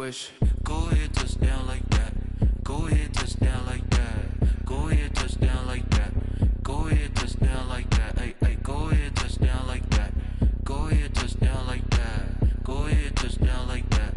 wish. Go ahead, touchdown like that. Go ahead, touchdown like that. Go ahead, touchdown like that. Go ahead, touchdown like that. Ay, ay, go ahead, touchdown like that. Go ahead, touchdown like that. Go ahead, touchdown like that.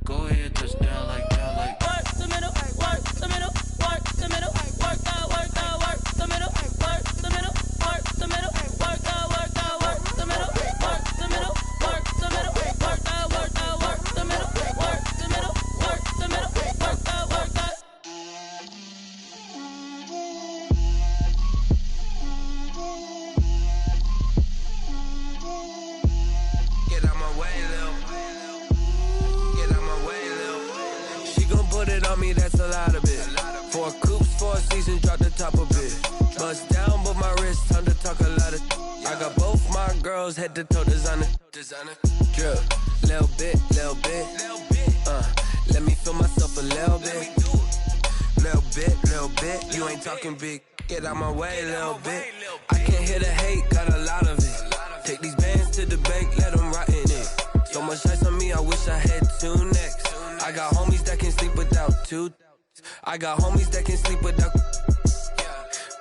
Go ahead, touchdown like that. Like work the middle, work the middle, work the middle, work out, work out, work the middle, work the middle, work the middle, work out, work out, work the middle, work the middle, work the middle, work out, work out, work the middle, work the middle, work the middle, work out, work out. get out my way, Lil. Get out my way, Lil. She gon' put it on me, that's a lot of it. 4 coops, 4 seasons, drop the top of it. Bust down, but my wrist, time to talk a lot of. I got both my girls, head to toe designer. Drip, little bit, little bit. Let me feel myself a little bit. Little bit, you ain't talking big. Get out my way, little bit. I can't hear the hate, got a lot of it. Take these bands to the bank, let them rot in it. So much ice on me, I wish I had 2 necks. I got homies that can sleep without 2. I got homies that can sleep without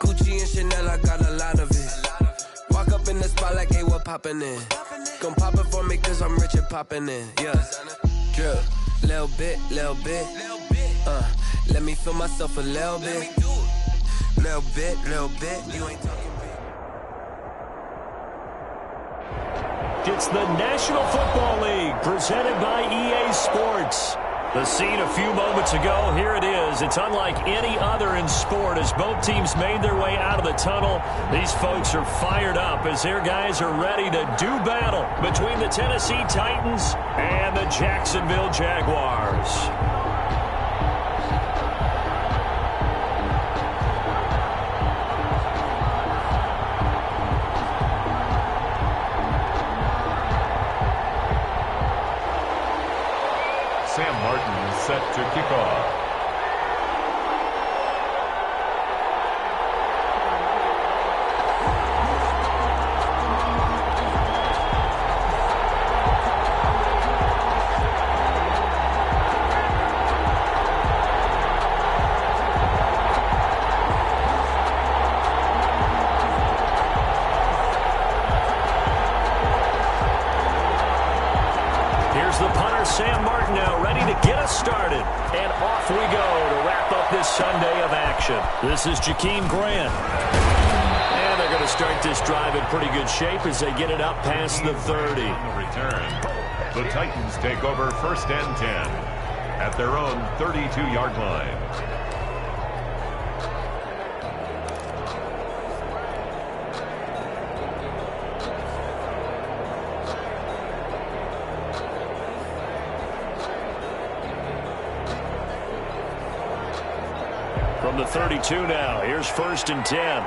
Gucci and Chanel, I got a lot of it. Walk up in the spot like, hey, what poppin' in? Gon' pop it for me cause I'm rich and poppin' in. Yeah, drip, little bit, little bit. Let me feel myself a little bit. Little bit, you ain't talking big. It's the National Football League presented by EA Sports. The scene a few moments ago, here it is. It's unlike any other in sport as both teams made their way out of the tunnel. These folks are fired up as their guys are ready to do battle between the Tennessee Titans and the Jacksonville Jaguars. Sam Martin is set to kick off. Here's the punter, Sam Martin, now ready to get us started. And off we go to wrap up this Sunday of action. This is Jakeem Grant. And they're going to start this drive in pretty good shape as they get it up past the 30. On the return, the Titans take over 1st and 10 at their own 32-yard line. From the 32 now, here's 1st and 10.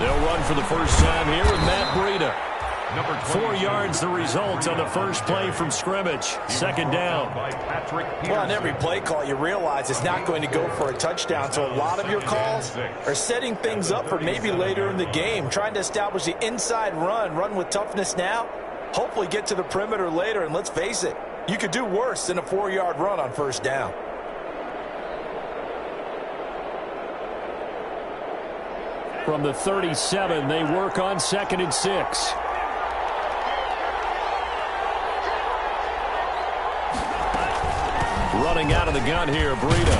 They'll run for the first time here with Matt Breida. 4 yards the result on the first play from scrimmage. 2nd down. Well, on every play call, you realize it's not going to go for a touchdown. So a lot of your calls are setting things up for maybe later in the game, trying to establish the inside run with toughness now, hopefully get to the perimeter later. And let's face it, you could do worse than a 4-yard run on 1st down. From the 37, they work on 2nd and 6. Running out of the gun here, Breida.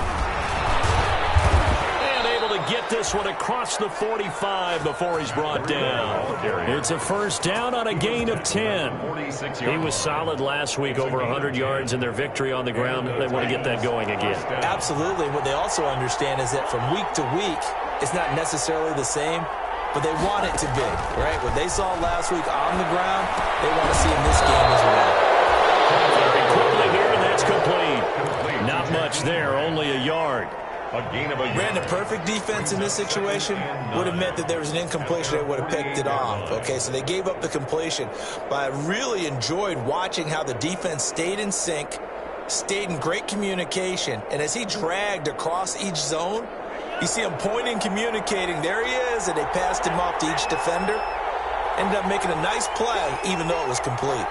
And able to get this one across the 45 before he's brought down. It's a 1st down on a gain of 10. He was solid last week, over 100 yards in their victory on the ground. They want to get that going again. Absolutely. What they also understand is that from week to week, it's not necessarily the same, but they want it to be, right? What they saw last week on the ground, they want to see in this game as well. Very quickly here, and that's complete. Not much there, only a yard. A gain of a yard. Ran the perfect defense in this situation would have meant that there was an incompletion. They would have picked it off. Okay, so they gave up the completion. But I really enjoyed watching how the defense stayed in sync, stayed in great communication. And as he dragged across each zone, you see him pointing, communicating. There he is, and they passed him off to each defender. Ended up making a nice play, even though it was complete.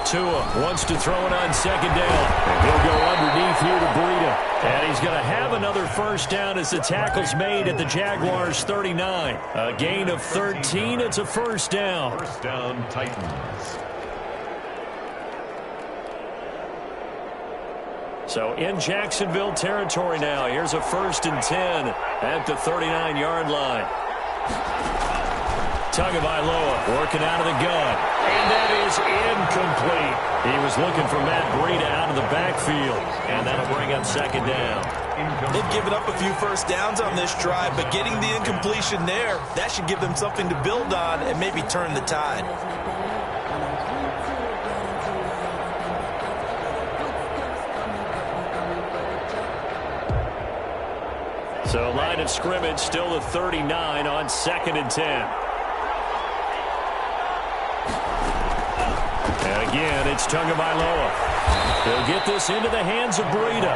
Tua wants to throw it on second down. And he'll go underneath here to Breida. And he's going to have another first down as the tackle's made at the Jaguars' 39. A gain of 13. It's a first down. First down, Titans. So in Jacksonville territory now. Here's a 1st and 10 at the 39-yard line. Tagovailoa working out of the gun. And that is incomplete. He was looking for Matt Breida out of the backfield. And that'll bring up second down. They've given up a few first downs on this drive, but getting the incompletion there, that should give them something to build on and maybe turn the tide. So line of scrimmage still the 39 on 2nd and 10. And again, it's Tagovailoa. He'll get this into the hands of Breida.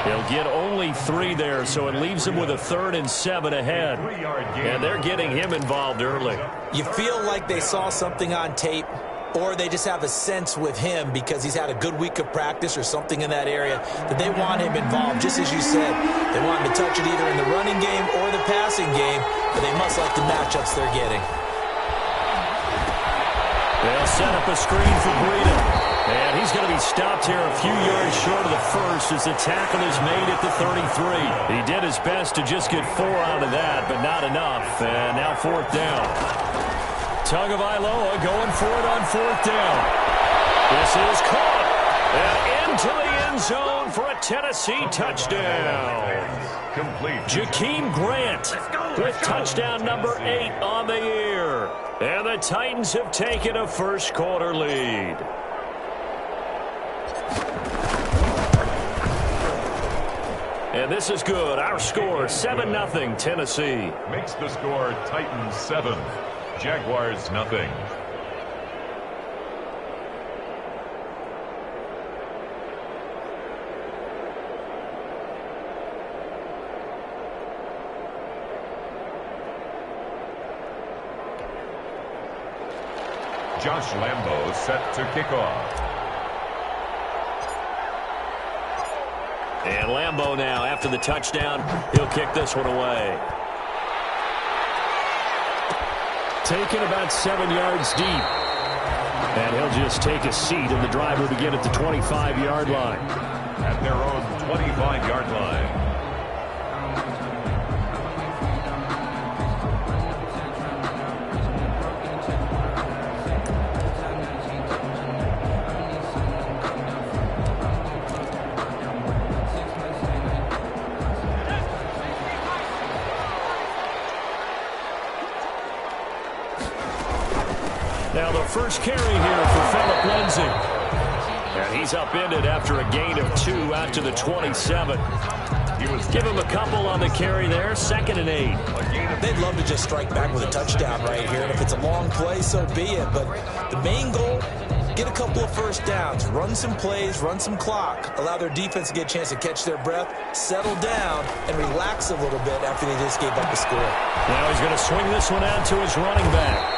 He'll get only 3 there, so it leaves him with a 3rd and 7 ahead. And they're getting him involved early. You feel like they saw something on tape, or they just have a sense with him because he's had a good week of practice or something in that area that they want him involved. Just as you said, they want him to touch it either in the running game or the passing game, but they must like the matchups they're getting. They'll set up a screen for Breida. And he's going to be stopped here a few yards short of the first as the tackle is made at the 33. He did his best to just get 4 out of that, but not enough. And now 4th down. Tagovailoa going for it on 4th down. This is caught. And into the end zone for a Tennessee touchdown. Complete. Jakeem Grant with touchdown number 8 on the year. And the Titans have taken a first quarter lead. And this is good. Our score, 7-0 Tennessee. Makes the score Titans 7, Jaguars nothing. Josh Lambo set to kick off. And Lambo now, after the touchdown, he'll kick this one away. Taken about 7 yards deep. And he'll just take a seat, and the drive will begin at the 25-yard line. At their own 25-yard line. Now the first carry here for Phillip Lindsay. And he's upended after a gain of 2 out to the 27. Give him a couple on the carry there, 2nd and 8. They'd love to just strike back with a touchdown right here. And if it's a long play, so be it. But the main goal, get a couple of first downs, run some plays, run some clock, allow their defense to get a chance to catch their breath, settle down, and relax a little bit after they just gave up the score. Now he's going to swing this one out to his running back.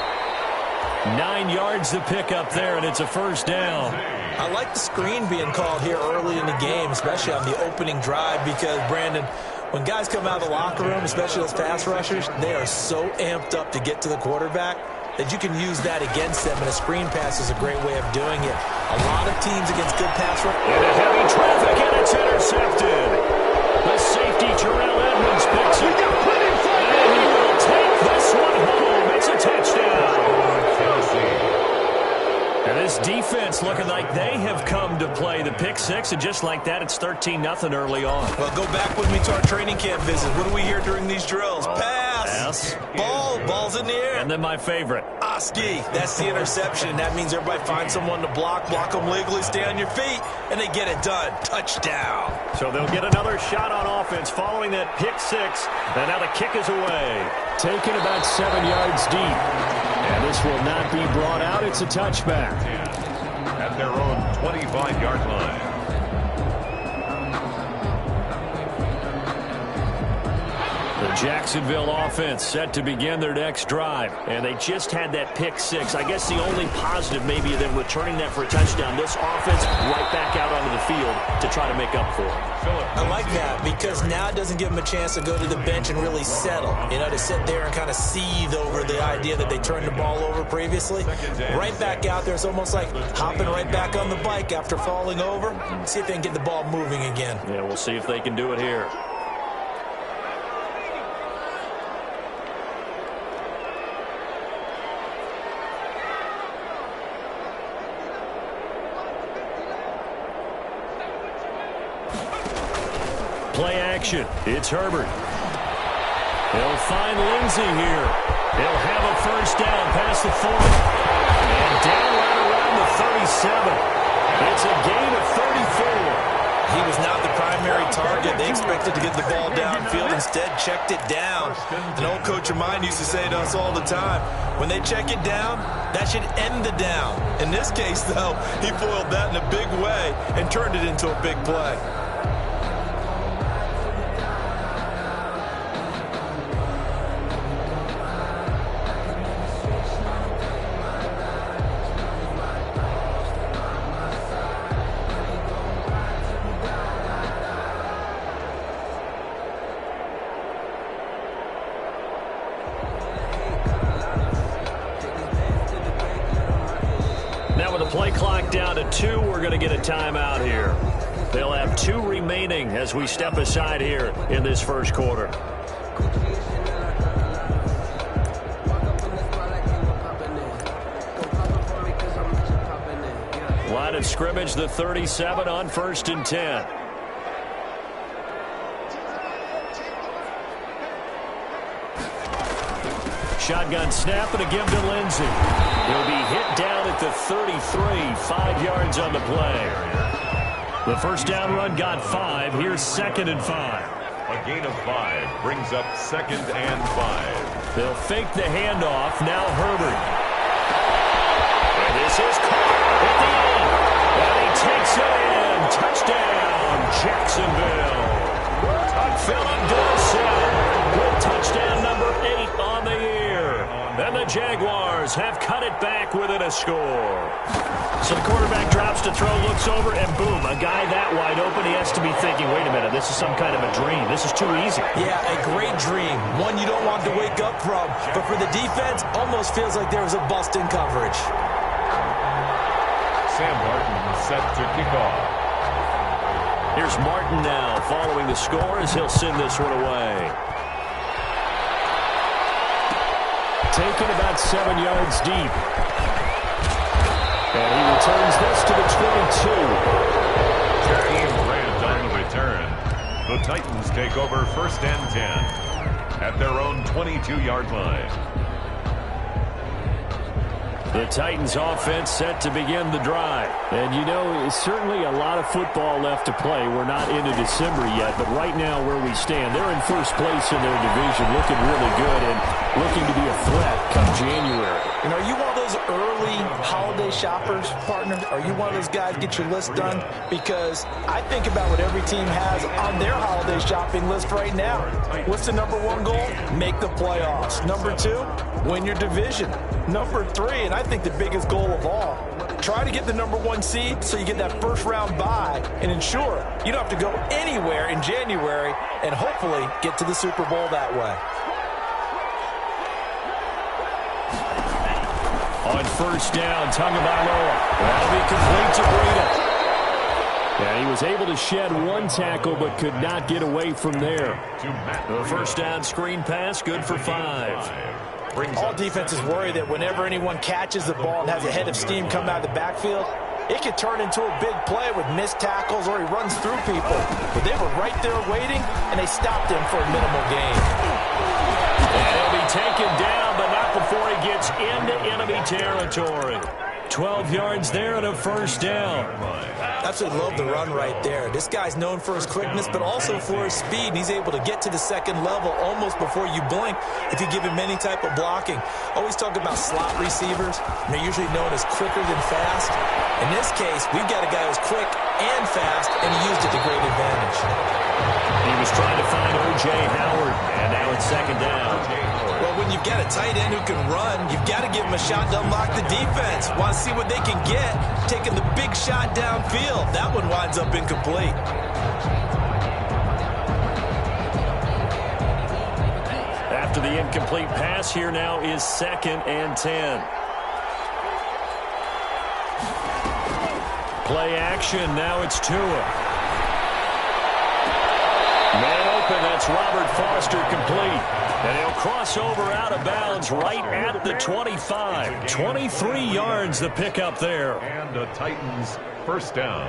9 yards to pick up there, and it's a first down. I like the screen being called here early in the game, especially on the opening drive, because, Brandon, when guys come out of the locker room, especially those pass rushers, they are so amped up to get to the quarterback that you can use that against them, and a screen pass is a great way of doing it. A lot of teams against good pass rush. Into heavy traffic, and it's intercepted. The safety, Terrell Edmonds, picks it. And he will take this one home. It's a touchdown. And this defense looking like they have come to play the pick six, and just like that, it's 13-0 early on. Well, go back with me to our training camp visit. What do we hear during these drills? Pass. Pass. Ball. Ball's in the air. And then my favorite. Gronkowski. That's the interception. That means everybody finds someone to block them legally, stay on your feet, and they get it done. Touchdown. So they'll get another shot on offense following that pick six, and now the kick is away. Taken about 7 yards deep, and this will not be brought out. It's a touchback. At their own 25-yard line. The Jacksonville offense set to begin their next drive, and they just had that pick six. I guess the only positive maybe of them returning that for a touchdown. This offense right back out onto the field to try to make up for it. I like that because now it doesn't give them a chance to go to the bench and really settle. To sit there and kind of seethe over the idea that they turned the ball over previously. Right back out there. It's almost like hopping right back on the bike after falling over. See if they can get the ball moving again. Yeah, we'll see if they can do it here. Play action. It's Herbert. They'll find Lindsey here. They'll have a first down past the 40. And down right around the 37. It's a gain of 34. He was not the primary target. They expected to get the ball downfield. Instead, checked it down. An old coach of mine used to say to us all the time, when they check it down, that should end the down. In this case, though, he foiled that in a big way and turned it into a big play. Now with the play clock down to 2, we're going to get a timeout here. They'll have 2 remaining as we step aside here in this first quarter. Line of scrimmage, the 37 on 1st and 10. Shotgun snap and a give to Lindsey. He'll be hit down at the 33, 5 yards on the play. The first down run got 5. Here's 2nd and 5. A gain of 5 brings up 2nd and 5. They'll fake the handoff. Now Herbert. And this is caught at the end. And he takes it in. Touchdown, Jacksonville. Philip Dorsett with touchdown number 8 on the year. And the Jaguars have cut it back within a score. So the quarterback drops to throw, looks over, and boom, a guy that wide open, he has to be thinking, wait a minute, this is some kind of a dream. This is too easy. Yeah, a great dream. One you don't want to wake up from. But for the defense, almost feels like there was a bust in coverage. Sam Martin set to kick off. Here's Martin now following the score as he'll send this one away. Taken about 7 yards deep. And he returns this to the 22. Jakeem Grant on the return. The Titans take over 1st and 10 at their own 22-yard line. The Titans offense set to begin the drive. And you know, certainly a lot of football left to play. We're not into December yet, but right now where we stand, they're in first place in their division, looking really good and looking to be a threat come January. And are you one of those early holiday shoppers, partner? Are you one of those guys get your list done? Because I think about what every team has on their holiday shopping list right now. What's the number 1 goal? Make the playoffs. Number 2, win your division. Number 3, and I think the biggest goal of all, try to get the number 1 seed so you get that first round bye and ensure you don't have to go anywhere in January and hopefully get to the Super Bowl that way. On first down, Tagovailoa. That'll be complete to Breida. Yeah, he was able to shed 1 tackle but could not get away from there. The first down screen pass, good for 5. All defenses worry that whenever anyone catches the ball and has a head of steam come out of the backfield, it could turn into a big play with missed tackles or he runs through people. But they were right there waiting, and they stopped him for a minimal gain. And he'll be taken down, but not before he gets into enemy territory. 12 yards there and a first down. Absolutely love the run right there. This guy's known for his quickness, but also for his speed. And he's able to get to the second level almost before you blink if you give him any type of blocking. Always talk about slot receivers. And they're usually known as quicker than fast. In this case, we've got a guy who's quick and fast, and he used it to great advantage. He was trying to find O.J. Howard, and now it's second down. Well, when you've got a tight end who can run, you've got to give him a shot to unlock the defense. Want to see what they can get, taking the big shot downfield. That one winds up incomplete. After the incomplete pass, here now is 2nd and 10. Play action, now it's Tua. Man open, that's Robert Foster complete. And he'll cross over out of bounds right at the 25. 23 yards the pickup there. And the Titans first down.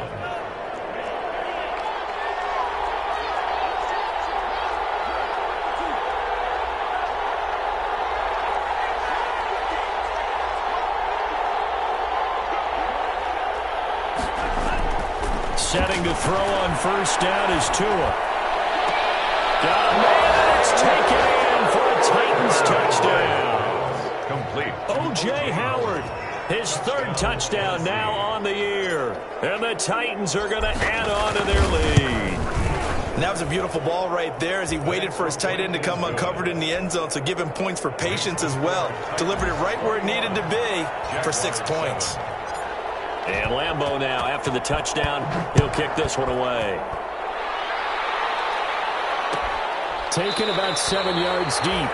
Setting to throw on first down is Tua. Got a man, it's taken in for a Titans touchdown. Complete. O.J. Howard, his 3rd touchdown now on the year. And the Titans are going to add on to their lead. And that was a beautiful ball right there as he waited for his tight end to come uncovered in the end zone, so give him points for patience as well. Delivered it right where it needed to be for 6 points. And Lambeau now, after the touchdown, he'll kick this one away. Taken about 7 yards deep.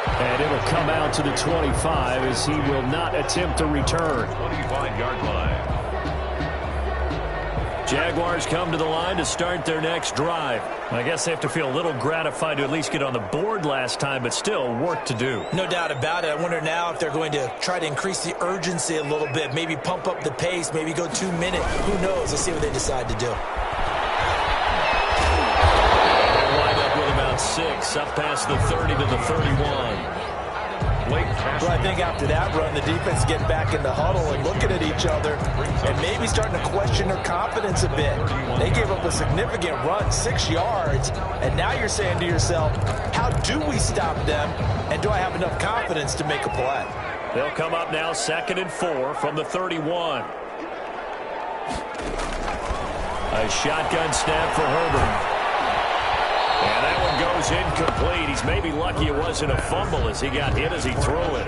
And it'll come out to the 25 as he will not attempt to return. 25-yard line. Jaguars come to the line to start their next drive. I guess they have to feel a little gratified to at least get on the board last time, but still work to do. No doubt about it. I wonder now if they're going to try to increase the urgency a little bit, maybe pump up the pace, maybe go 2 minute. Who knows? Let's see what they decide to do. They'll wind up with about 6, up past the 30 to the 31. Well, I think after that run, the defense getting back in the huddle and looking at each other and maybe starting to question their confidence a bit. They gave up a significant run, 6 yards, and now you're saying to yourself, how do we stop them, and do I have enough confidence to make a play? They'll come up now 2nd and 4 from the 31. A shotgun snap for Herbert. And that one goes incomplete. He's maybe lucky it wasn't a fumble as he got hit as he threw it.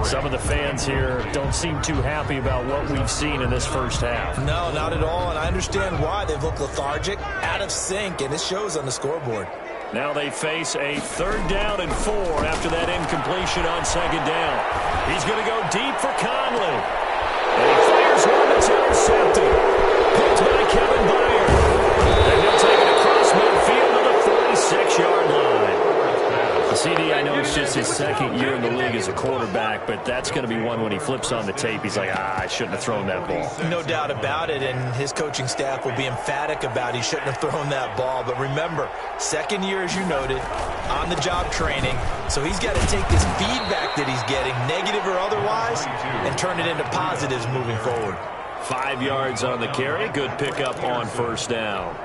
Some of the fans here don't seem too happy about what we've seen in this first half. No, not at all, and I understand why. They've looked lethargic, out of sync, and it shows on the scoreboard. Now they face a 3rd down and 4 after that incompletion on 2nd down. He's going to go deep for Conley. And he fires one that's intercepted. Picked by Kevin Byard. And he'll take it across midfield to the 46-yard line. CD, I know it's just his 2nd year in the league as a quarterback, but that's going to be one when he flips on the tape. He's like, I shouldn't have thrown that ball. No doubt about it, and his coaching staff will be emphatic about he shouldn't have thrown that ball. But remember, 2nd year, as you noted, on-the-job training, so he's got to take this feedback that he's getting, negative or otherwise, and turn it into positives moving forward. 5 yards on the carry. Good pickup on first down.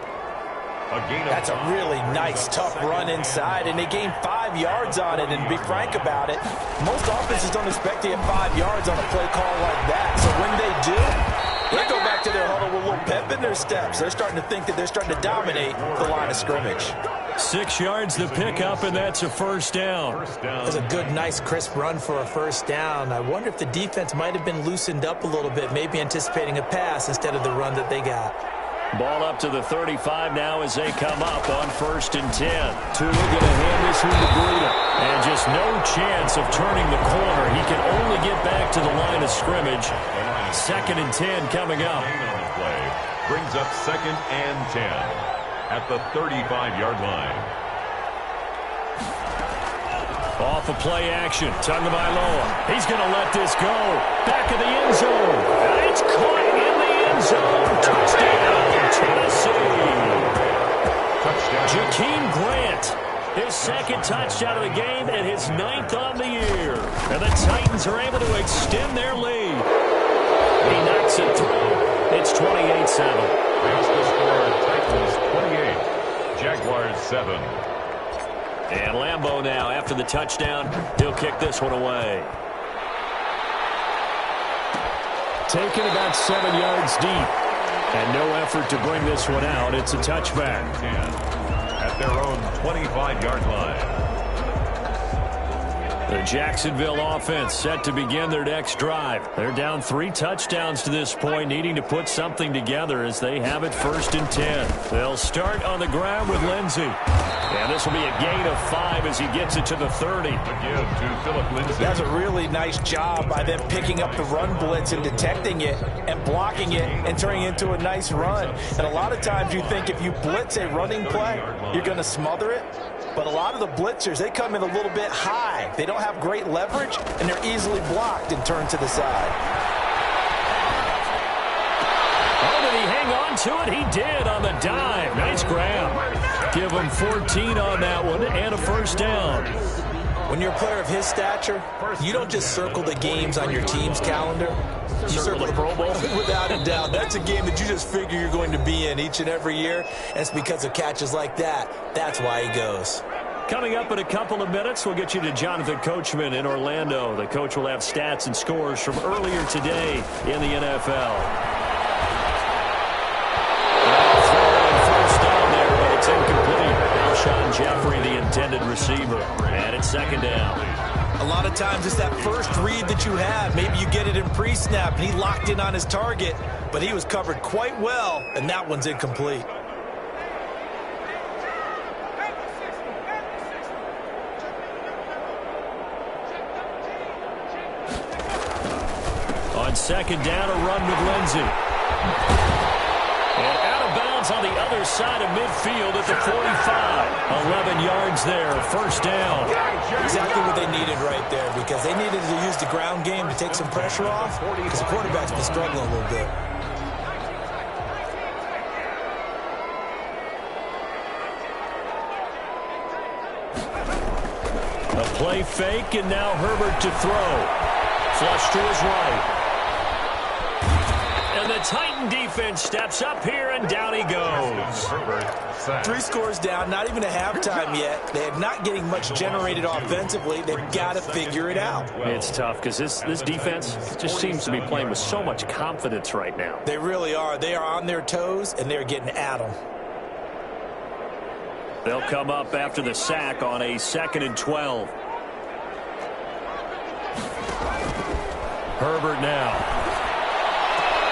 That's a really nice, tough run inside, and they gained 5 yards on it. And to be frank about it, most offenses don't expect to get 5 yards on a play call like that. So when they do, they go back to their huddle with a little pep in their steps. They're starting to think that they're starting to dominate the line of scrimmage. 6 yards the pickup, and that's a first down. That's a good, nice, crisp run for a first down. I wonder if the defense might have been loosened up a little bit, maybe anticipating a pass instead of the run that they got. Ball up to the 35 now as they come up on 1st and 10. Tua going to hand this one to Breida. And just no chance of turning the corner. He can only get back to the line of scrimmage. 2nd and 10 coming up. Brings up 2nd and 10 at the 35-yard line. Off a play action. Tagovailoa. He's going to let this go. Back of the end zone. And it's caught in the end zone. Touchdown, Tennessee. Jakeem Grant. His 2nd touchdown of the game and his 9th on the year. And the Titans are able to extend their lead. He knocks it through. It's 28-7. Makes the score Titans 28, Jaguars 7. And Lambeau now, after the touchdown, he'll kick this one away. Taken about 7 yards deep. And no effort to bring this one out. It's a touchback. 10 at their own 25-yard line. The Jacksonville offense set to begin their next drive. They're down 3 touchdowns to this point, needing to put something together as they have it 1st and 10. They'll start on the ground with Lindsey. And this will be a gain of 5 as he gets it to the 30. Again to Philip Lindsay. That's a really nice job by them picking up the run blitz and detecting it and blocking it and turning it into a nice run. And a lot of times you think if you blitz a running play, you're going to smother it. But a lot of the blitzers, they come in a little bit high. They don't have great leverage, and they're easily blocked and turned to the side. Oh, did he hang on to it? He did on the dive. Nice grab. Give him 14 on that one and a first down. When you're a player of his stature, you don't just circle the games on your team's calendar. You circle the Pro Bowl. Without a doubt. That's a game that you just figure you're going to be in each and every year. And it's because of catches like that. That's why he goes. Coming up in a couple of minutes, we'll get you to Jonathan Coachman in Orlando. The coach will have stats and scores from earlier today in the NFL. First down there, but it's incomplete. Alshon Jeffrey, the intended receiver. And it's 2nd down. A lot of times it's that first read that you have. Maybe you get it in pre-snap, and he locked in on his target, but he was covered quite well, and that one's incomplete. On 2nd down, a run with Lindsey. And out of bounds on the other side of midfield at the 45. 11 yards there, 1st down. Exactly what they needed right there, because they needed to use the ground game to take some pressure off, because the quarterback's been struggling a little bit. A play fake, and now Herbert to throw. Flush to his right. And the Titan defense steps up here, and down he goes. 3 scores down, not even a halftime yet. They're not getting much generated offensively. They've got to figure it out. It's tough because this defense just seems to be playing with so much confidence right now. They really are. They are on their toes, and they're getting at them. They'll come up after the sack on a 2nd and 12. Herbert now.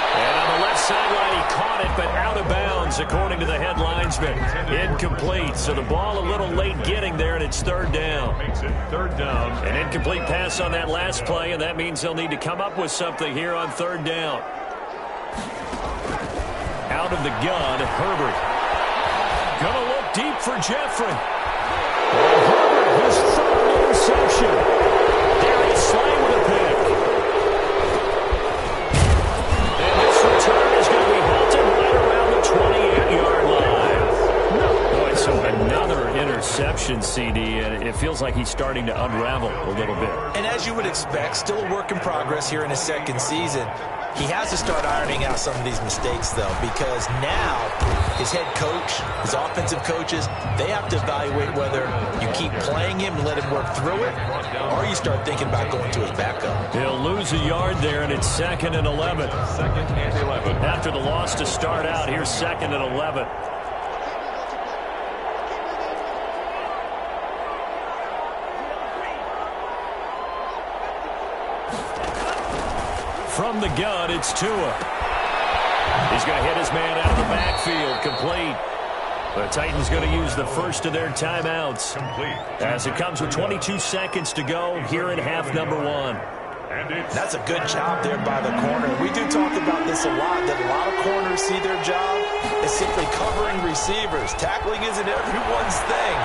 And on the left sideline, he caught it, but out of bounds, according to the head linesman. Incomplete, so the ball a little late getting there, and it's 3rd down. Makes it 3rd down. An incomplete pass on that last play, and that means they'll need to come up with something here on 3rd down. Out of the gun, Herbert. Gonna look deep for Jeffrey. And Herbert, his 3rd interception. Darius Slay with a pick. Return is going to be halted right around the 28-yard line. Boy, so another interception, CD, and it feels like he's starting to unravel a little bit. And as you would expect, still a work in progress here in his 2nd season. He has to start ironing out some of these mistakes, though, because now his head coach, his offensive coaches, they have to evaluate whether you keep playing him and let him work through it, or you start thinking about going to his backup. He'll lose a yard there, and it's 2nd and 11. 2nd and 11. After the loss to start out, here's 2nd and 11. From the gun, it's Tua. He's going to hit his man out of the backfield, complete. The Titans going to use the first of their timeouts. Complete. As it comes with 22 seconds to go here in half number 1. And it's That's a good job there by the corner. We do talk about this a lot, that a lot of corners see their job as simply covering receivers. Tackling isn't everyone's thing.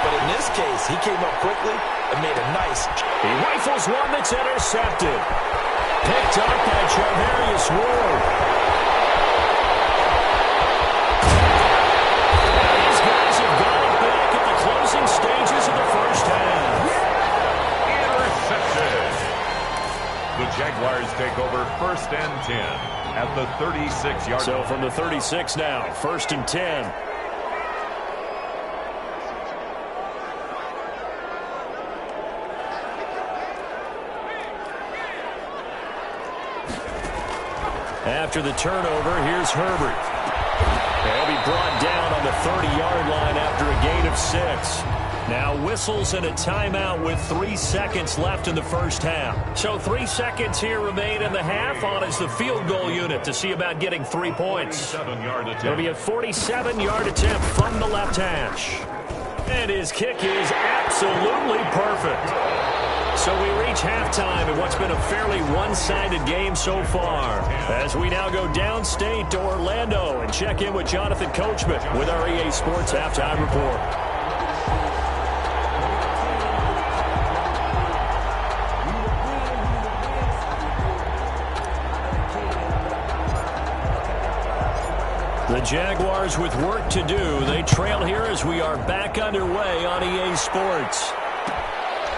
But in this case, he came up quickly and made a nice. He rifles one that's intercepted. Picked up by Charvarius Ward. These guys have got it back at the closing stages of the first half. intercepted. The Jaguars take over 1st and 10 at the 36-yard line. So from the 36 now, 1st and 10. After the turnover, here's Herbert. He'll be brought down on the 30-yard line after a gain of 6. Now whistles and a timeout with 3 seconds left in the first half. So 3 seconds here remain in the half. On is the field goal unit to see about getting 3 points. It'll be a 47-yard attempt from the left hash. And his kick is absolutely perfect. So we reach halftime in what's been a fairly one-sided game so far. As we now go downstate to Orlando and check in with Jonathan Coachman with our EA Sports Halftime Report. The Jaguars with work to do. They trail here as we are back underway on EA Sports.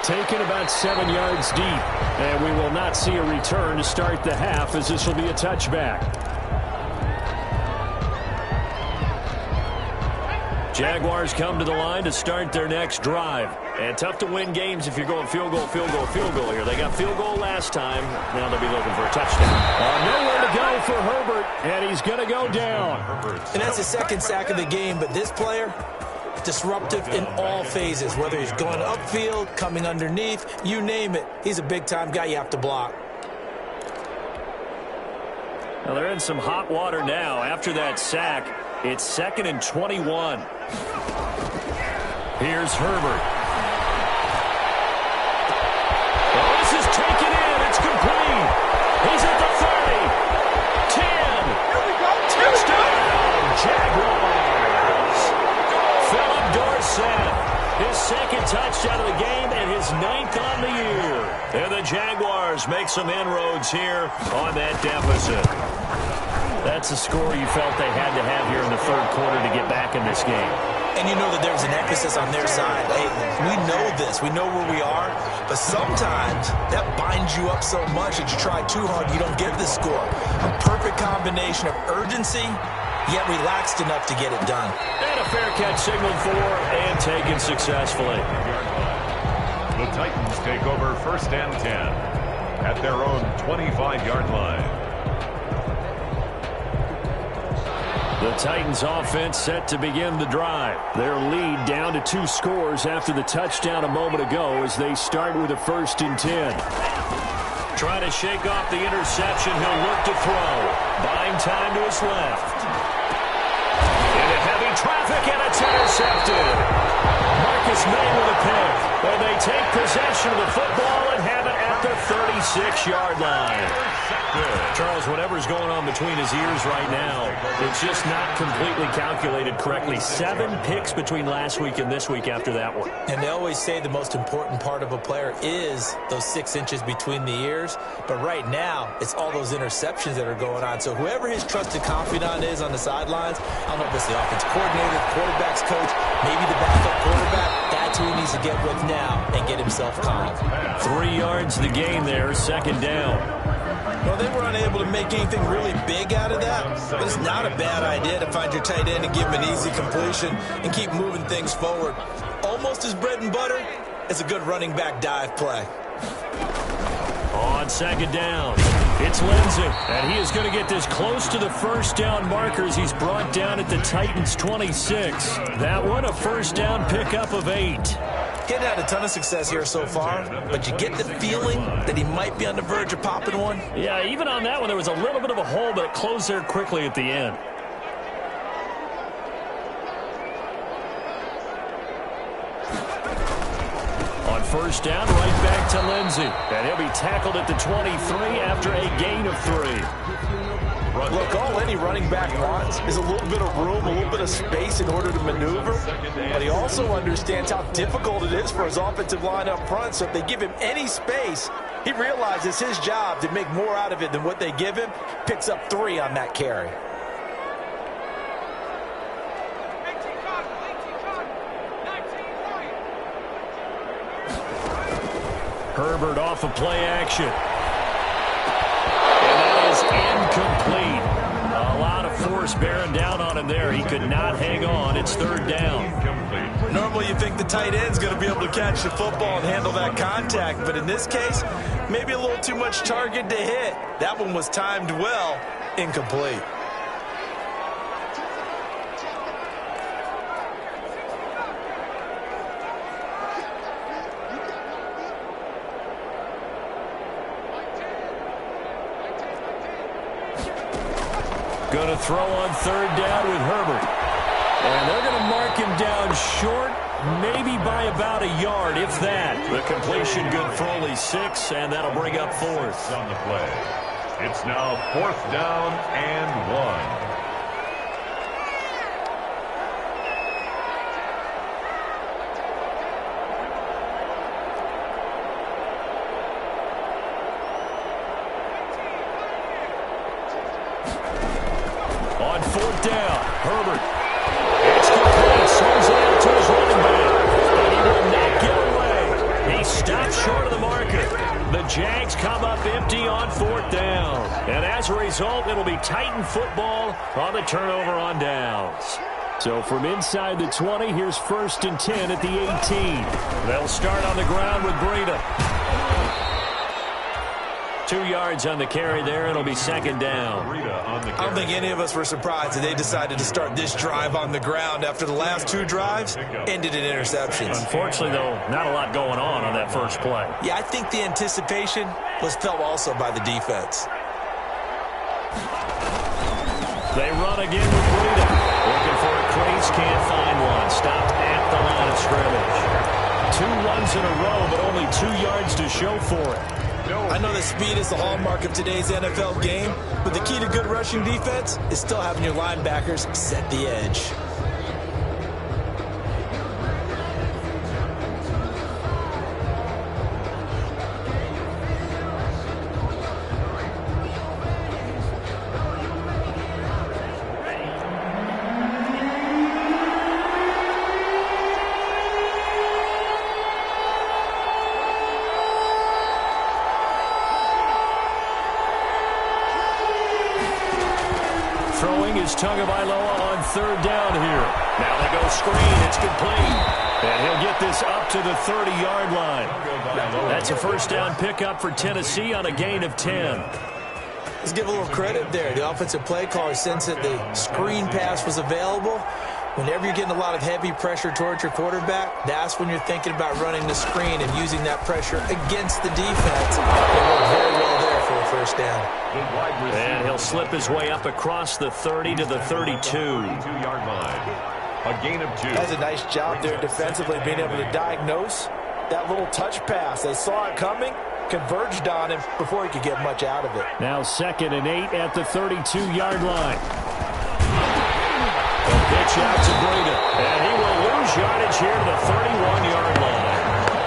Taken about 7 yards deep, and we will not see a return to start the half as this will be a touchback. Jaguars come to the line to start their next drive. And tough to win games if you're going field goal, field goal, field goal here. They got field goal last time. Now they'll be looking for a touchdown. Nowhere to go for Herbert, and he's going to go down. And that's the second sack of the game, but this player, disruptive in all phases, whether he's going upfield, coming underneath, you name it. He's a big-time guy you have to block. Well, they're in some hot water now. After that sack, it's 2nd and 21. Here's Herbert. Well, this is taken in. It's complete. He's at the 30. 10. Touchdown, Jaguars. Philip Dorsett, his second touchdown of the game and his 9th on the year. And the Jaguars make some inroads here on that deficit. That's a score you felt they had to have here in the third quarter to get back in this game. And you know that there's an emphasis on their side. Hey, we know this. We know where we are. But sometimes that binds you up so much that you try too hard, you don't get the score. A perfect combination of urgency, yet relaxed enough to get it done. And a fair catch signaled for and taken successfully. The Titans take over 1st and 10 at their own 25-yard line. The Titans offense set to begin the drive. Their lead down to 2 scores after the touchdown a moment ago as they start with a 1st and 10. Trying to shake off the interception. He'll look to throw. Buying time to his left. Into heavy traffic, and it's intercepted. Marcus May with a pick. And they take possession of the football and have it at the 36-yard line. Charles, whatever's going on between his ears right now, it's just not completely calculated correctly. 7 picks between last week and this week after that one. And they always say the most important part of a player is those 6 inches between the ears. But right now, it's all those interceptions that are going on. So whoever his trusted confidant is on the sidelines, I don't know if it's the offensive coordinator, quarterback's coach, maybe the backup quarterback, that's who he needs to get with now and get himself calm. 3 yards the gain there, 2nd down. Well, they were unable to make anything really big out of that, but it's not a bad idea to find your tight end and give him an easy completion and keep moving things forward. Almost as bread and butter as a good running back dive play. On 2nd down, it's Lindsey, and he is going to get this close to the 1st down markers. He's brought down at the Titans' 26. That one, a 1st down pickup of 8. Getting had a ton of success here so far, but you get the feeling that he might be on the verge of popping one. Yeah, even on that one, there was a little bit of a hole, but it closed there quickly at the end. On 1st down, right back to Lindsey. And he'll be tackled at the 23 after a gain of 3. Look, all any running back wants is a little bit of room, a little bit of space in order to maneuver. But he also understands how difficult it is for his offensive line up front. So if they give him any space, he realizes his job to make more out of it than what they give him. Picks up 3 on that carry. Herbert off of play action. is incomplete. A lot of force bearing down on him there. He could not hang on. It's third down. Normally you think the tight end's going to be able to catch the football and handle that contact, but in this case, maybe a little too much target to hit. That one was timed well, incomplete. Going to throw on third down with Herbert. And they're going to mark him down short, maybe by about a yard, if that. The completion good for only 6, and that'll bring up fourth. On the play. It's now 4th down and 1. On 4th down, Herbert. It's complete. Swings it out to his running back. And he will not get away. He stopped short of the marker. The Jags come up empty on 4th down. And as a result, it'll be Titan football on the turnover on downs. So from inside the 20, here's 1st and 10 at the 18. They'll start on the ground with Breida. 2 yards on the carry there. It'll be 2nd down. I don't think any of us were surprised that they decided to start this drive on the ground after the last 2 drives ended in interceptions. Unfortunately, though, not a lot going on that first play. Yeah, I think the anticipation was felt also by the defense. They run again with Breida. Looking for a crease, can't find one. Stopped at the line of scrimmage. 2 runs in a row, but only 2 yards to show for it. I know that speed is the hallmark of today's NFL game, but the key to good rushing defense is still having your linebackers set the edge. Throwing is Tagovailoa on 3rd down here. Now they go screen. It's complete. And he'll get this up to the 30-yard line. That's a 1st down pickup for Tennessee on a gain of 10. Let's give a little credit there. The offensive play caller, since that the screen pass was available, whenever you're getting a lot of heavy pressure towards your quarterback, that's when you're thinking about running the screen and using that pressure against the defense. It worked very well there for a 1st down. And he'll slip his way up across the 30 to the 32. 32-yard line. A gain of 2. That's a nice job there defensively, being able to diagnose that little touch pass. They saw it coming, converged on him before he could get much out of it. Now 2nd and 8 at the 32-yard line. A pitch out to Breida. And he will lose yardage here to the 31-yard line.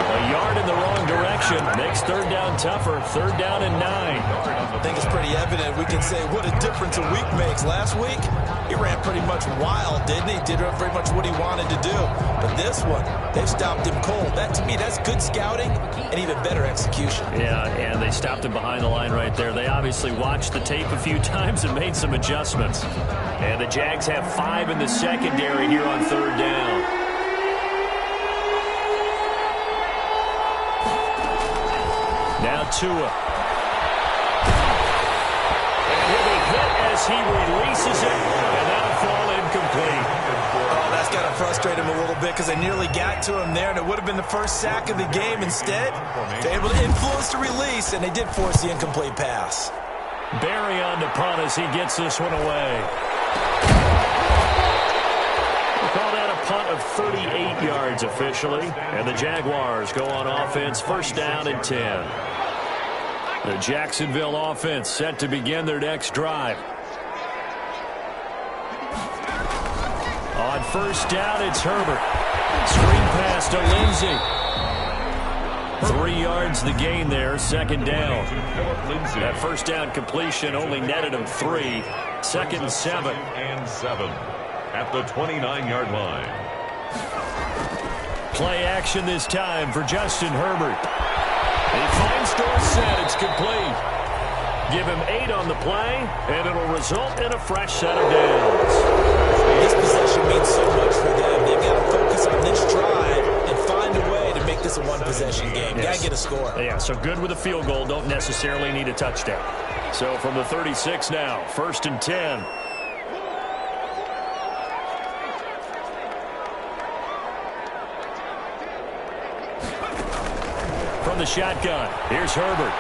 A yard in the wrong direction makes 3rd down tougher. 3rd down and 9. I think it's pretty evident. We can say what a difference a week makes. Last week, he ran pretty much wild, didn't he? Did very much what he wanted to do. But this one, they've stopped him cold. That, to me, that's good scouting and even better execution. Yeah, and they stopped him behind the line right there. They obviously watched the tape a few times and made some adjustments. And the Jags have 5 in the secondary here on 3rd down. Now Tua. And he'll be hit as he releases it, and that'll fall incomplete. Oh, that's got to frustrate him a little bit because they nearly got to him there, and it would have been the first sack of the game. Instead, they're able to influence the release, and they did force the incomplete pass. Barry on to punt as he gets this one away. We'll call that a punt of 38 yards officially, and the Jaguars go on offense, 1st down and 10. The Jacksonville offense set to begin their next drive. On 1st down, it's Herbert. Screen pass to Lindsey. 3 yards the gain there, 2nd down. That 1st down completion only netted him 3. 2nd and 7. And 7 at the 29-yard line. Play action this time for Justin Herbert. He finds Dorsett. It's complete. Give him 8 on the play, and it'll result in a fresh set of downs. This possession means so much for them. They've got to focus on this drive and find a way to make this a one-possession game. Got to get a score. Yeah, so good with a field goal. Don't necessarily need a touchdown. So from the 36 now, 1st and 10. From the shotgun, here's Herbert.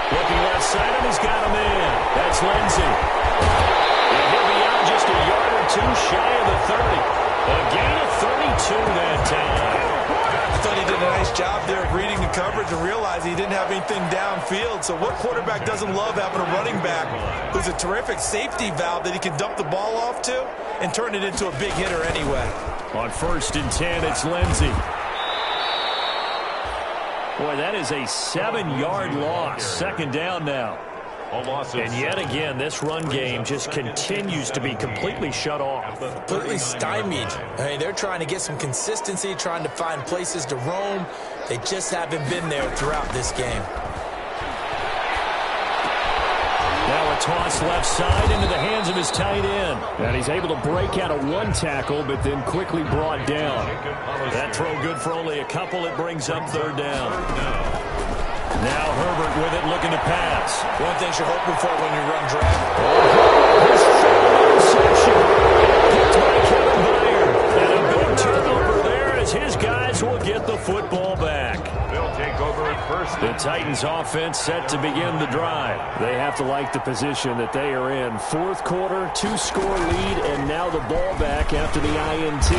Looking left side, and he's got him in. That's Lindsey. And he'll be out just a yard or two shy of the 30. A gain of 32 that time. I thought he did a nice job there of reading the coverage and realizing he didn't have anything downfield. So what quarterback doesn't love having a running back who's a terrific safety valve that he can dump the ball off to and turn it into a big hitter anyway? On 1st and 10, it's Lindsey. Boy, that is a 7-yard loss. 2nd down now. And yet again, this run game just continues to be completely shut off. Completely stymied. I mean, they're trying to get some consistency, trying to find places to roam. They just haven't been there throughout this game. Now a toss left side into the hands of his tight end. And he's able to break out of one tackle, but then quickly brought down. That throw good for only a couple. It brings up 3rd down. Now Herbert with it, looking to pass. One thing you're hoping for when you run drag. His interception. Picked by Kevin Byard. And a big turnover there as his guys will get the football back. They'll take over at 1st. The Titans offense set to begin the drive. They have to like the position that they are in. 4th quarter, 2-score lead, and now the ball back after the INT.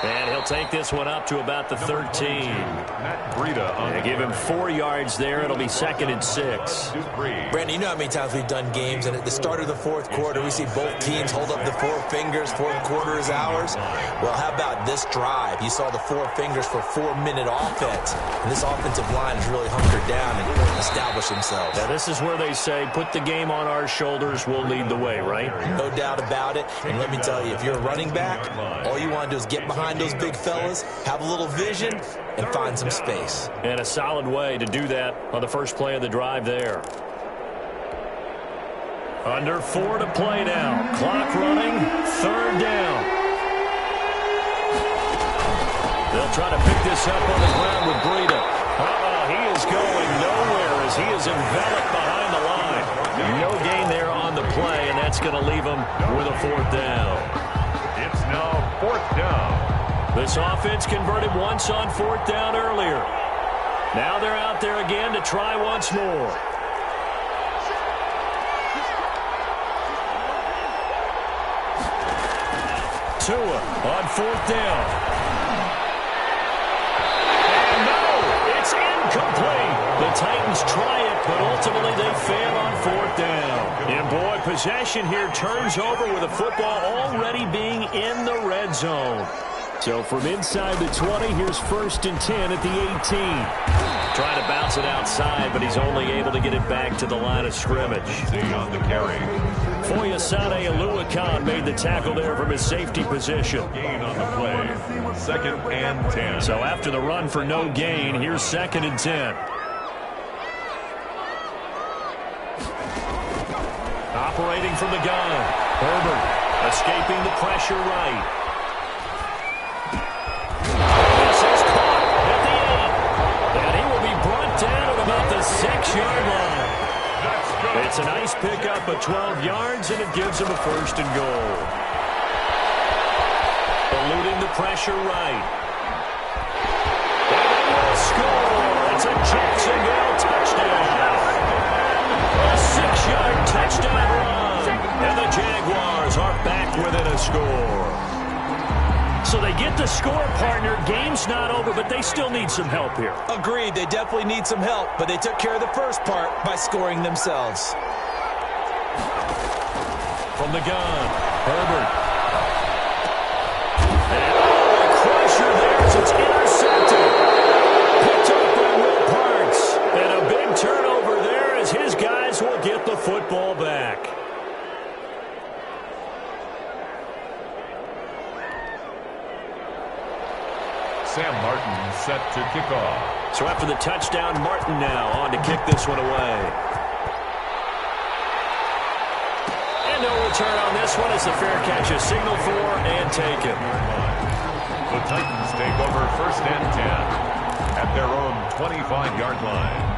And he'll take this one up to about the 13. Matt Breida. They give him 4 yards there. It'll be 2nd and 6. Brandon, you know how many times we've done games, and at the start of the 4th quarter, we see both teams hold up the 4 fingers. 4th quarter is ours. Well, how about this drive? You saw the 4 fingers for 4-minute offense. And this offensive line has really hunkered down and established themselves. Now, this is where they say, put the game on our shoulders, we'll lead the way, right? No doubt about it. And let me tell you, if you're a running back, all you want to do is get behind those big fellas, have a little vision, and find some space. And a solid way to do that on the first play of the drive there. Under 4 to play now. Clock running, 3rd down. They'll try to pick this up on the ground with Breida. He is going nowhere as he is enveloped behind the line. No gain there on the play, and that's going to leave him with a 4th down. It's now 4th down. This offense converted once on 4th down earlier. Now they're out there again to try once more. Tua on 4th down. Incomplete. The Titans try it, but ultimately they fail on 4th down. And boy, possession here turns over with the football already being in the red zone. So from inside the 20, here's 1st and 10 at the 18. Trying to bounce it outside, but he's only able to get it back to the line of scrimmage. On the carry. Foyesade Oluwakan made the tackle there from his safety position. Gain on the play. 2nd and 10. So after the run for no gain, here's 2nd and 10. Operating from the gun. Herbert escaping the pressure right. This is caught at the 8. And he will be brought down at about the 6-yard line. It's a nice pickup of 12 yards, and it gives him a 1st and goal. Eluding the pressure right. And they will score. It's a Jacksonville touchdown. A 6-yard touchdown run. And the Jaguars are back within a score. So they get the score, partner. Game's not over, but they still need some help here. Agreed. They definitely need some help, but they took care of the first part by scoring themselves. From the gun, Herbert. And a crusher there as it's intercepted. Picked up by Will Parks. And a big turnover there as his guys will get the football back. Sam Martin set to kick off. So after the touchdown, Martin now on to kick this one away. And no return on this one as the fair catch is signaled for and taken. The Titans take over 1st and 10 at their own 25-yard line.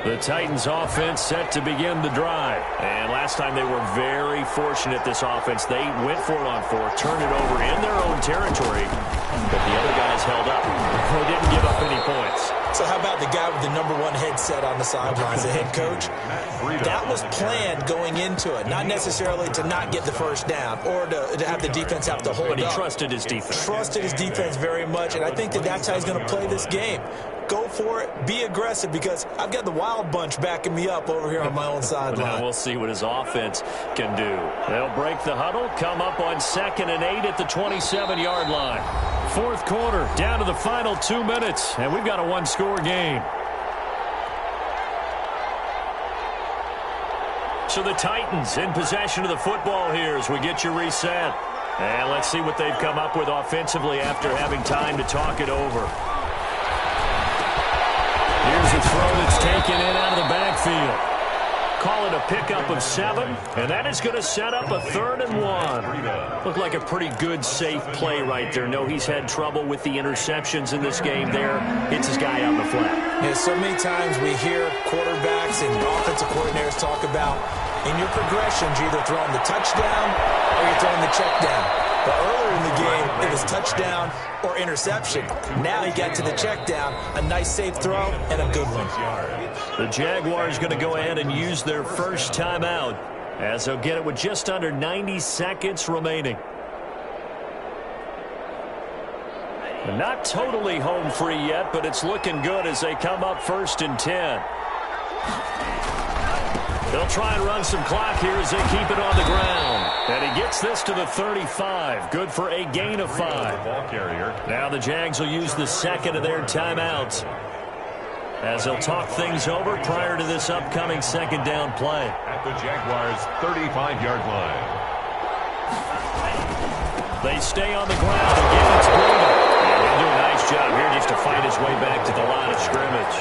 The Titans offense set to begin the drive. And last time they were very fortunate, this offense. They went for it on 4, turned it over in their own territory, but the other guys held up. They didn't give up any points. So how about the guy with the #1 headset on the sidelines, the head coach? That was planned going into it, not necessarily to not get the first down or to have the defense have to hold up. But he trusted his defense. Trusted his defense very much, and I think that's how he's going to play this game. Go for it. Be aggressive, because I've got the Wild Bunch backing me up over here on my own sideline. Now we'll see what his offense can do. They'll break the huddle, come up on 2nd and 8 at the 27-yard line. 4th quarter, down to the final 2 minutes, and we've got a one-score game. So the Titans in possession of the football here as we get you reset. And let's see what they've come up with offensively after having time to talk it over. Here's a throw that's taken in out of the backfield. Call it a pickup of 7, and that is going to set up a 3rd and 1. Looked like a pretty good, safe play right there. No, he's had trouble with the interceptions in this game there. Hits his guy out in the flat. Yeah, so many times we hear quarterbacks and offensive coordinators talk about in your progressions, you're either throwing the touchdown or you're throwing the check down. But earlier in the game, it was touchdown or interception. Now he got to the check down, a nice safe throw, and a good one. The Jaguars going to go ahead and use their first timeout as they'll get it with just under 90 seconds remaining. And not totally home free yet, but it's looking good as they come up 1st and 10. They'll try and run some clock here as they keep it on the ground. And he gets this to the 35. Good for a gain of 5. Now the Jags will use the 2nd of their timeouts as they'll talk things over prior to this upcoming 2nd down play. At the Jaguars' 35-yard line. They stay on the ground. Again, it's Breida. And he'll do a nice job here just to fight his way back to the line of scrimmage.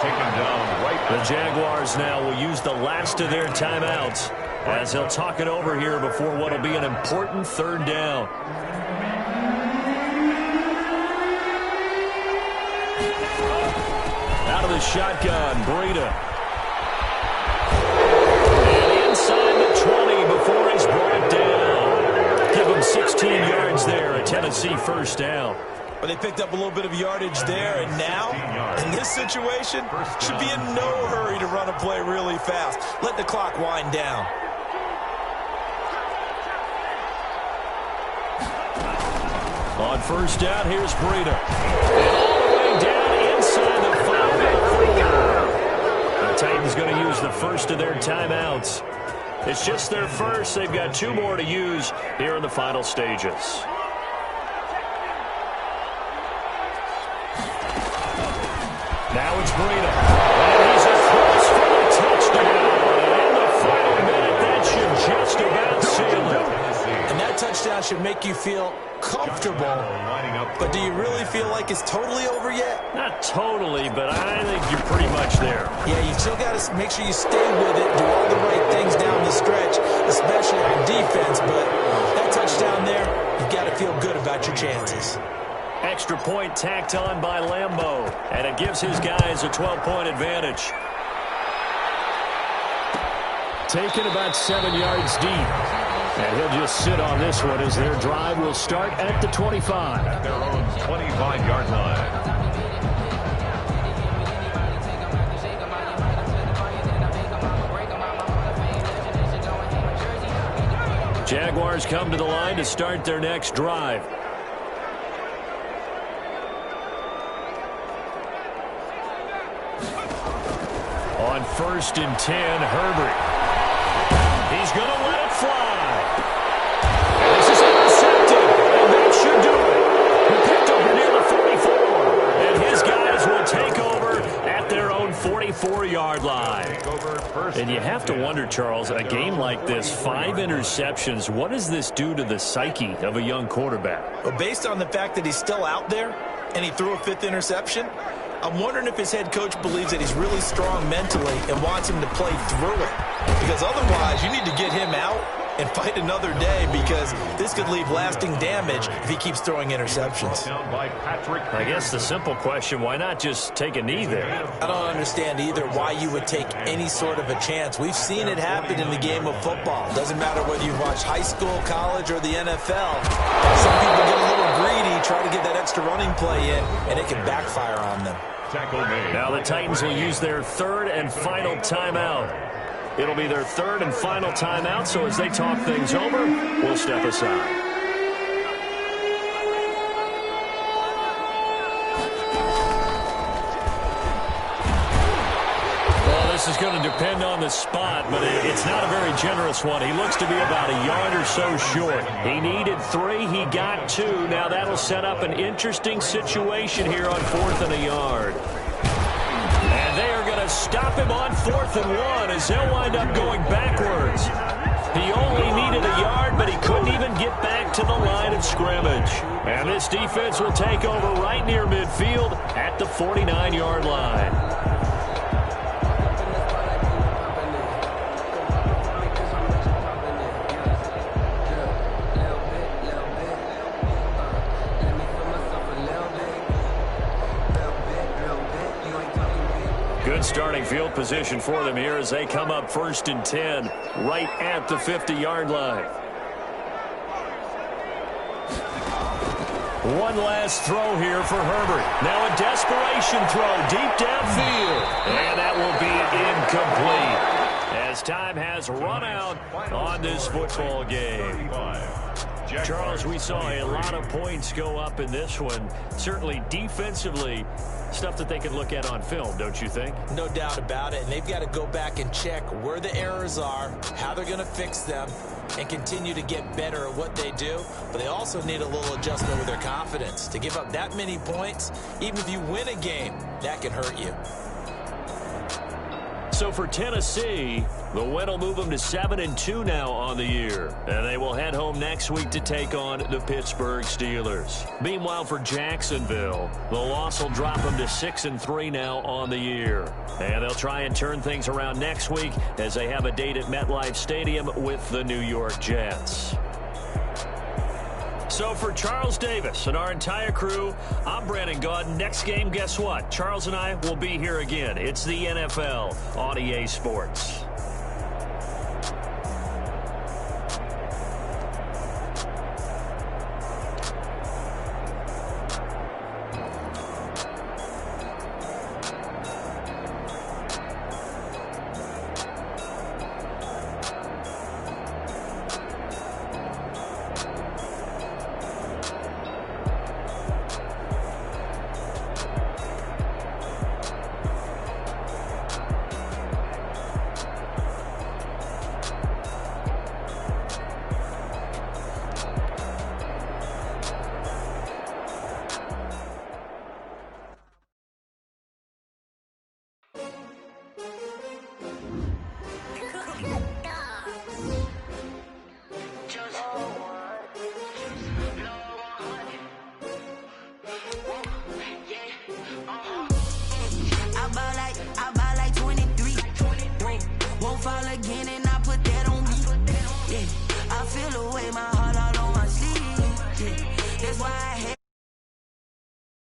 Taken down right. The Jaguars now will use the last of their timeouts as they'll talk it over here before what will be an important 3rd down. Out of the shotgun, Breida. And inside the 20 before he's brought down. Give him 16 yards there, a Tennessee 1st down. But they picked up a little bit of yardage there, and now, in this situation, should be in no hurry to run a play really fast. Let the clock wind down. On 1st down, here's Breida. All the way down inside the 5. The Titans going to use the 1st of their timeouts. It's just their first. They've got 2 more to use here in the final stages. Now it's Breida. And he's across for the touchdown. And in the final minute, that should just about seal it. And that touchdown should make you feel comfortable. But do you really feel like it's totally over yet? Not totally, but I think you're pretty much there. Yeah, you still got to make sure you stay with it, do all the right things down the stretch, especially on defense. But that touchdown there, you've got to feel good about your chances. Extra point tacked on by Lambeau, and it gives his guys a 12-point advantage. Taken about 7 yards deep, and he'll just sit on this one as their drive will start at the 25. At their own 25-yard line. Jaguars come to the line to start their next drive. On 1st and 10, Herbert. He's going to let it fly. And this is intercepted, and that should do it. He picked over near the 44, and his guys will take over at their own 44. 4-yard line. And you have to wonder, Charles, a game like this, 5 interceptions, what does this do to the psyche of a young quarterback? Well, based on the fact that he's still out there and he threw a 5th interception, I'm wondering if his head coach believes that he's really strong mentally and wants him to play through it. Because otherwise, you need to get him out and fight another day, because this could leave lasting damage if he keeps throwing interceptions. I guess the simple question, why not just take a knee there? I don't understand either why you would take any sort of a chance. We've seen it happen in the game of football. Doesn't matter whether you watch high school, college, or the NFL. Some people get a little greedy, try to get that extra running play in, and it can backfire on them. Now the Titans will use their 3rd and final timeout. It'll be their 3rd and final timeout, so as they talk things over, we'll step aside. Well, this is going to depend on the spot, but it's not a very generous one. He looks to be about a yard or so short. He needed 3. He got 2. Now that'll set up an interesting situation here on 4th and a yard. And they are going to stop him on 4th and 1 as they'll wind up going backwards. He only needed a yard, but he couldn't even get back to the line of scrimmage. And this defense will take over right near midfield at the 49-yard line. Good starting field position for them here as they come up 1st and 10 right at the 50-yard line. One last throw here for Herbert. Now a desperation throw deep downfield. And that will be incomplete as time has run out on this football game. Charles, we saw a lot of points go up in this one. Certainly defensively, stuff that they can look at on film, don't you think? No doubt about it. And they've got to go back and check where the errors are, how they're going to fix them, and continue to get better at what they do. But they also need a little adjustment with their confidence. To give up that many points, even if you win a game, that can hurt you. So for Tennessee, the win will move them to 7-2 now on the year. And they will head home next week to take on the Pittsburgh Steelers. Meanwhile, for Jacksonville, the loss will drop them to 6-3 now on the year. And they'll try and turn things around next week as they have a date at MetLife Stadium with the New York Jets. So for Charles Davis and our entire crew, I'm Brandon Gaudin. Next game, guess what? Charles and I will be here again. It's the NFL on EA Sports.